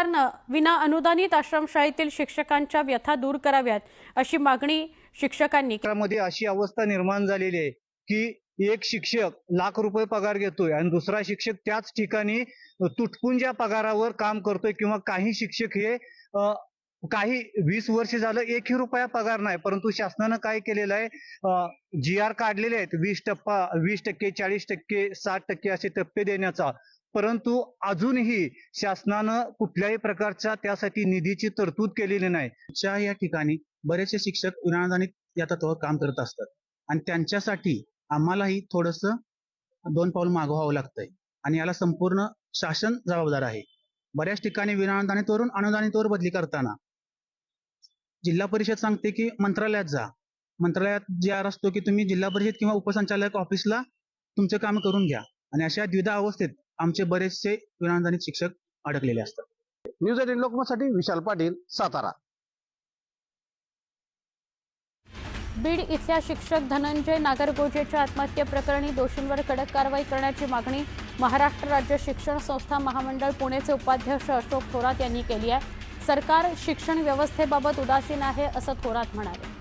सरकारनं विना अनुदानित आश्रमशाळेतील शिक्षकांच्या व्यथा दूर कराव्यात अशी मागणी शिक्षकांनी मध्ये अशी अवस्था निर्माण झालेली आहे की एक शिक्षक लाख रुपये पगार घेतोय आणि दुसरा शिक्षक त्याच ठिकाणी तुटपुंज्या पगारावर काम करतोय किंवा काही शिक्षक हे काही 20 वर्ष झालं एकही रुपया पगार नाही, परंतु शासनानं काय केलेलं आहे GR काढलेले आहेत 20%, 40%, 60% असे टप्पे देण्याचा, परंतु अजूनही शासनानं कुठल्याही प्रकारच्या त्यासाठी निधीची तरतूद केलेली नाही। या ठिकाणी बरेचसे शिक्षक विनाअनुदानित या तत्वावर काम करत असतात आणि त्यांच्यासाठी आम्हालाही थोडंसं 2 पाऊल मागं व्हावं लागतंय आणि याला संपूर्ण शासन जबाबदार आहे। बऱ्याच ठिकाणी विनाअनुदानितवरून अनुदानितवर बदली करताना जिल्हा परिषद सांगते की मंत्रालयात जा, मंत्रालयात GR असतो की तुम्ही जिल्हा परिषद किंवा उपसंचालक ऑफिसला तुमचे काम करून घ्या आणि अशा द्विधा अवस्थेत आमचे बरेचसे विनाअनुदानित शिक्षक अडकलेले असतात। न्यूज 18 लोकमतसाठी विशाल पाटील, सातारा। बीड इथल्या शिक्षक धनंजय नागरगोजेच्या आत्महत्येप्रकरणी दोषींवर कडक कारवाई करण्याची मागणी महाराष्ट्र राज्य शिक्षण संस्था महामंडळ पुणेचे उपाध्यक्ष अशोक थोरात यांनी केली आहे। सरकार शिक्षण व्यवस्थेबाबत उदासीन आहे असं थोरात म्हणाले।